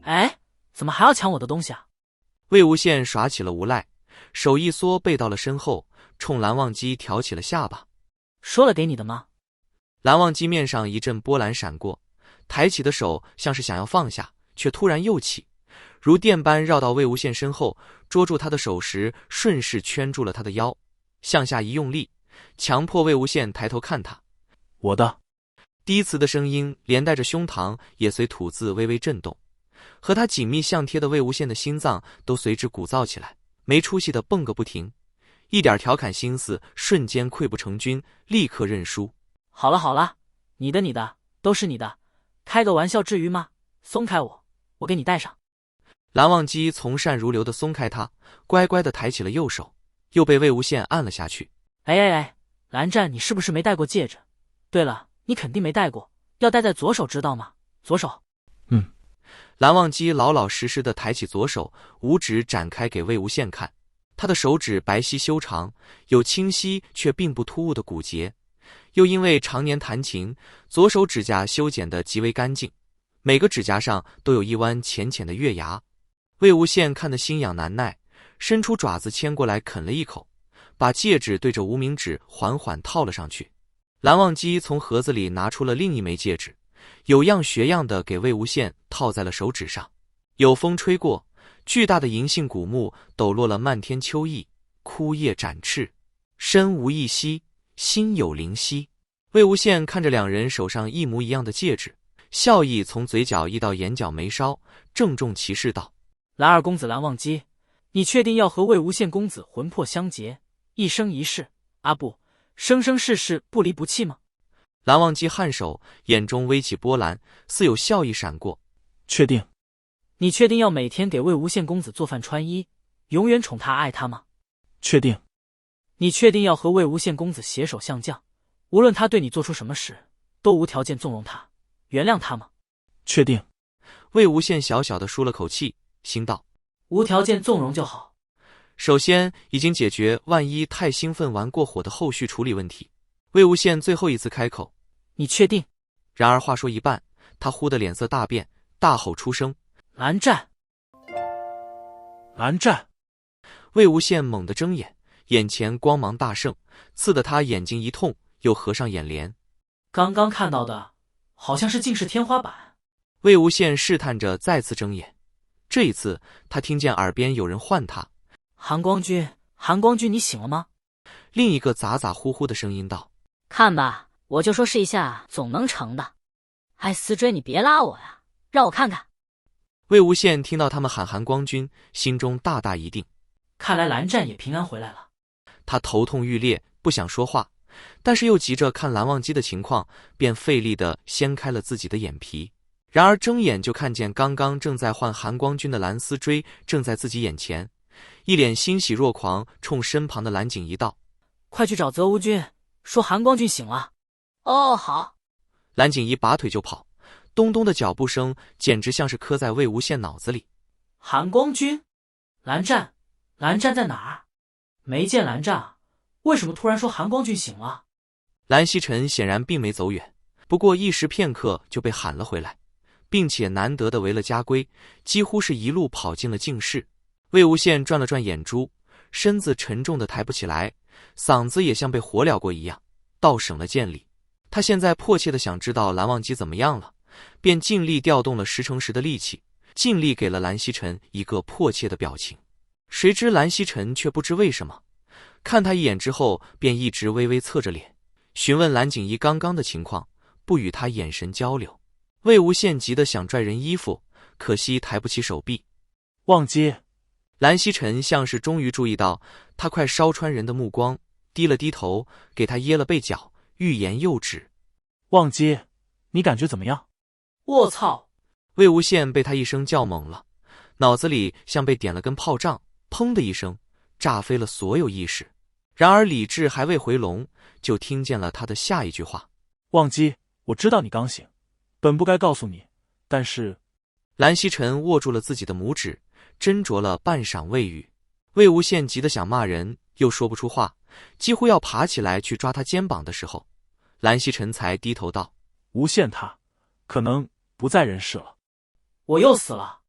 哎，怎么还要抢我的东西啊？魏无羡耍起了无赖，手一缩背到了身后，冲蓝忘机挑起了下巴。说了给你的吗？蓝忘机面上一阵波澜闪过，抬起的手像是想要放下，却突然又起，如电般绕到魏无羡身后，捉住他的手时顺势圈住了他的腰，向下一用力，强迫魏无羡抬头看他。我的。低磁的声音连带着胸膛也随吐字微微震动，和他紧密相贴的魏无羡的心脏都随之鼓噪起来，没出息的蹦个不停，一点调侃心思瞬间溃不成军，立刻认输。好了好了，你的都是你的，开个玩笑至于吗？松开我，我给你戴上。蓝忘机从善如流的松开他，乖乖的抬起了右手，又被魏无羡按了下去。哎，蓝湛，你是不是没戴过戒指？对了，你肯定没戴过，要戴在左手知道吗？左手。蓝忘机老老实实的抬起左手，五指展开给魏无羡看。他的手指白皙修长，有清晰却并不突兀的骨节，又因为常年弹琴，左手指甲修剪得极为干净，每个指甲上都有一弯浅浅的月牙。魏无羡看得心痒难耐，伸出爪子牵过来啃了一口，把戒指对着无名指缓缓套了上去。蓝忘机从盒子里拿出了另一枚戒指，有样学样的给魏无羡套在了手指上。有风吹过，巨大的银杏古木抖落了漫天秋意，枯叶展翅，身无一息，心有灵犀。魏无羡看着两人手上一模一样的戒指，笑意从嘴角溢到眼角眉梢，郑重其事道：蓝二公子蓝忘机，你确定要和魏无羡公子魂魄相结，一生一世，不，生生世世不离不弃吗？蓝忘机颔首，眼中微起波澜，似有笑意闪过。确定。你确定要每天给魏无羡公子做饭穿衣，永远宠他爱他吗？确定。你确定要和魏无羡公子携手相将，无论他对你做出什么事，都无条件纵容他，原谅他吗？确定。魏无羡小小的舒了口气，心道：无条件纵容就好。首先已经解决万一太兴奋玩过火的后续处理问题。魏无羡最后一次开口：你确定？然而话说一半，他忽的脸色大变，大吼出声：蓝湛！蓝湛！魏无羡猛地睁眼，眼前光芒大盛，刺得他眼睛一痛，又合上眼帘。刚刚看到的好像是近视天花板。魏无羡试探着再次睁眼，这一次他听见耳边有人唤他：韩光君，韩光君，你醒了吗？另一个咋咋呼呼的声音道：看吧，我就说试一下总能成的。哎，思追你别拉我呀，让我看看。魏无羡听到他们喊韩光君，心中大大一定，看来蓝湛也平安回来了。他头痛欲裂，不想说话，但是又急着看蓝忘机的情况，便费力地掀开了自己的眼皮。然而睁眼就看见刚刚正在唤韩光君的蓝思追正在自己眼前，一脸欣喜若狂，冲身旁的蓝景仪道：快去找泽无君，说韩光君醒了。哦，好。蓝景仪拔腿就跑，咚咚的脚步声简直像是刻在魏无羡脑子里。韩光君？蓝湛？蓝湛在哪儿？没见蓝湛啊，为什么突然说韩光君醒了？蓝曦臣显然并没走远，不过一时片刻就被喊了回来，并且难得的违了家规，几乎是一路跑进了静室。魏无羡转了转眼珠，身子沉重的抬不起来，嗓子也像被火燎过一样，倒省了见礼。他现在迫切的想知道蓝忘机怎么样了，便尽力调动了10成10的力气，尽力给了蓝曦臣一个迫切的表情。谁知蓝曦臣却不知为什么，看他一眼之后，便一直微微侧着脸，询问蓝景仪刚刚的情况，不与他眼神交流。魏无羡急得想拽人衣服，可惜抬不起手臂。忘机！蓝曦臣像是终于注意到他快烧穿人的目光，低了低头，给他掖了被角，欲言又止。忘机，你感觉怎么样？卧槽！魏无羡被他一声叫懵了，脑子里像被点了根炮仗，砰的一声，炸飞了所有意识。然而理智还未回笼，就听见了他的下一句话：忘机，我知道你刚醒，本不该告诉你，但是……蓝曦臣握住了自己的拇指，斟酌了半晌未语。魏无羡急得想骂人，又说不出话，几乎要爬起来去抓他肩膀的时候，蓝曦臣才低头道：无羡他可能不在人世了。我又死了。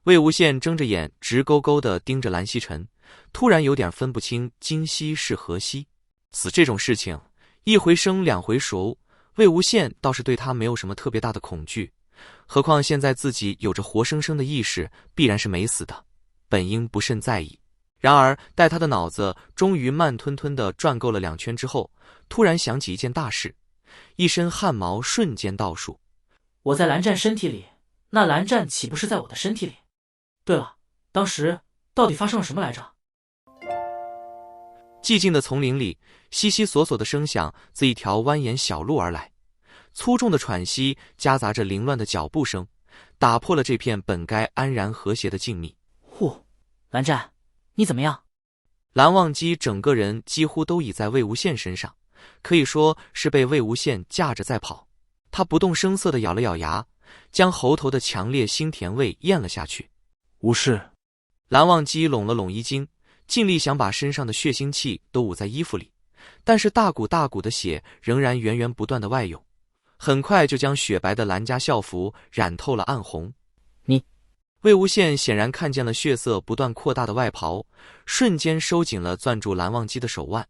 魏无羡睁着眼，直勾勾地盯着蓝曦臣，突然有点分不清今夕是何夕。死这种事情，一回生两回熟，魏无羡倒是对他没有什么特别大的恐惧。何况现在自己有着活生生的意识，必然是没死的，本应不甚在意。然而待他的脑子终于慢吞吞地转够了2圈之后，突然想起一件大事，一身汗毛瞬间倒竖。我在蓝湛身体里，那蓝湛岂不是在我的身体里？对了，当时到底发生了什么来着？寂静的丛林里，悉悉索索的声响自一条蜿蜒小路而来，粗重的喘息夹杂着凌乱的脚步声，打破了这片本该安然和谐的静谧。呼，蓝湛，你怎么样？蓝忘机整个人几乎都倚在魏无羡身上，可以说是被魏无羡架着在跑。他不动声色地咬了咬牙，将喉头的强烈腥甜味咽了下去。无事。蓝忘机拢了拢衣襟，尽力想把身上的血腥气都捂在衣服里，但是大股大股的血仍然源源不断的外涌，很快就将雪白的蓝家校服染透了暗红。魏无羡显然看见了血色不断扩大的外袍，瞬间收紧了攥住蓝忘机的手腕，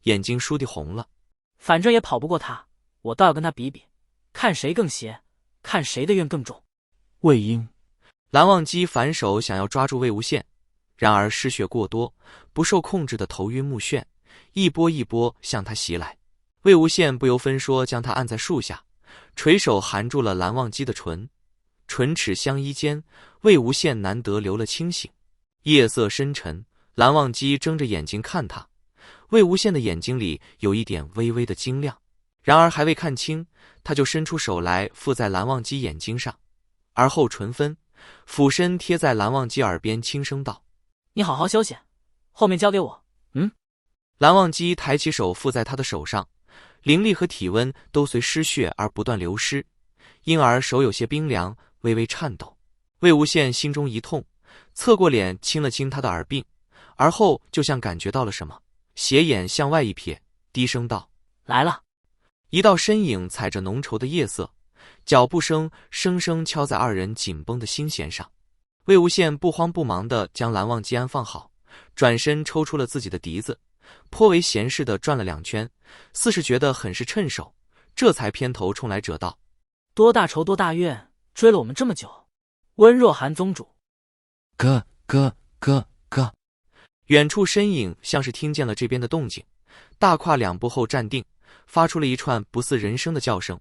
眼睛倏地红了。反正也跑不过他，我倒要跟他比比，看谁更邪，看谁的怨更重。魏婴，蓝忘机反手想要抓住魏无羡，然而失血过多，不受控制的头晕目眩，一波一波向他袭来。魏无羡不由分说将他按在树下，垂手含住了蓝忘机的唇，唇齿相依间，魏无羡难得留了清醒。夜色深沉，蓝忘机睁着眼睛看他，魏无羡的眼睛里有一点微微的晶亮，然而还未看清，他就伸出手来附在蓝忘机眼睛上，而后唇分，俯身贴在蓝忘机耳边轻声道：你好好休息，后面交给我。蓝忘机抬起手附在他的手上，灵力和体温都随失血而不断流失，因而手有些冰凉，微微颤抖。魏无羡心中一痛，侧过脸亲了亲他的耳鬓，而后就像感觉到了什么，斜眼向外一瞥，低声道：来了。一道身影踩着浓稠的夜色，脚步声声声敲在二人紧绷的心弦上。魏无羡不慌不忙地将蓝忘机安放好，转身抽出了自己的笛子，颇为闲适地转了2圈，似是觉得很是趁手，这才偏头冲来者道：多大仇多大怨，追了我们这么久。温若寒宗主。哥。远处身影像是听见了这边的动静，大跨2步后站定，发出了一串不似人声的叫声，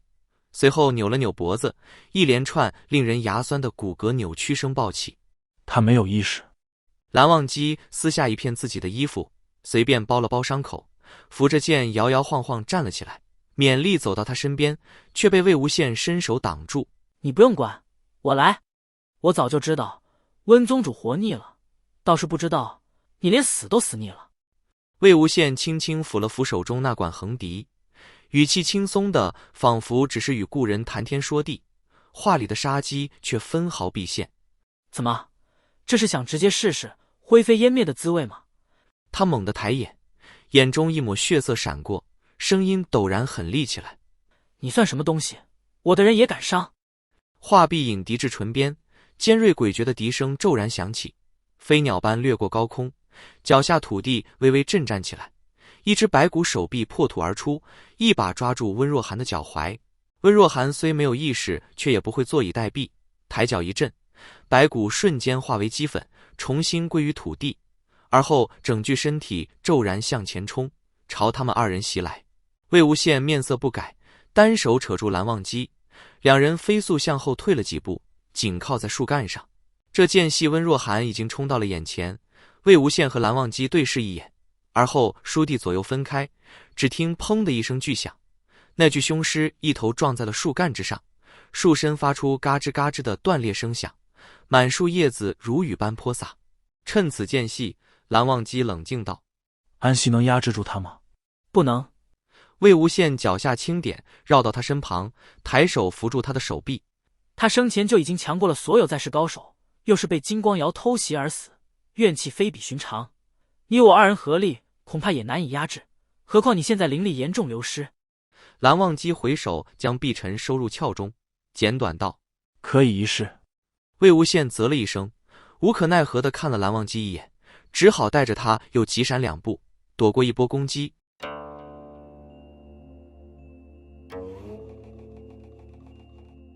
随后扭了扭脖子，一连串令人牙酸的骨骼扭曲声爆起。他没有意识。蓝忘机撕下一片自己的衣服，随便包了包伤口，扶着剑摇摇晃晃站了起来，勉力走到他身边，却被魏无羡伸手挡住。你不用管，我来。我早就知道温宗主活腻了，倒是不知道你连死都死腻了。魏无羡轻轻抚了抚手中那管横笛，语气轻松的仿佛只是与故人谈天说地，话里的杀机却分毫毕现。怎么，这是想直接试试灰飞烟灭的滋味吗？他猛地抬眼，眼中一抹血色闪过，声音陡然狠厉起来：你算什么东西，我的人也敢伤？话毕引笛至唇边，尖锐诡谲的笛声骤然响起，飞鸟般掠过高空，脚下土地微微震颤起来，一只白骨手臂破土而出，一把抓住温若寒的脚踝。温若寒虽没有意识，却也不会坐以待毙，抬脚一震，白骨瞬间化为齑粉，重新归于土地，而后整具身体骤然向前冲，朝他们2人袭来。魏无羡面色不改，单手扯住蓝忘机，2人飞速向后退了几步，紧靠在树干上。这间隙温若寒已经冲到了眼前，魏无羡和蓝忘机对视一眼，而后倏地左右分开，只听砰的一声巨响，那具凶尸一头撞在了树干之上，树身发出嘎吱嘎吱的断裂声响，满树叶子如雨般泼洒。趁此间隙，蓝忘机冷静道：安息能压制住他吗？不能。魏无羡脚下轻点，绕到他身旁，抬手扶住他的手臂。他生前就已经强过了所有在世高手，又是被金光瑶偷袭而死，怨气非比寻常。你我2人合力，恐怕也难以压制，何况你现在灵力严重流失。蓝忘机回手将碧尘收入鞘中，简短道：可以一试。魏无羡啧了一声，无可奈何地看了蓝忘机一眼，只好带着他又急闪2步，躲过一波攻击。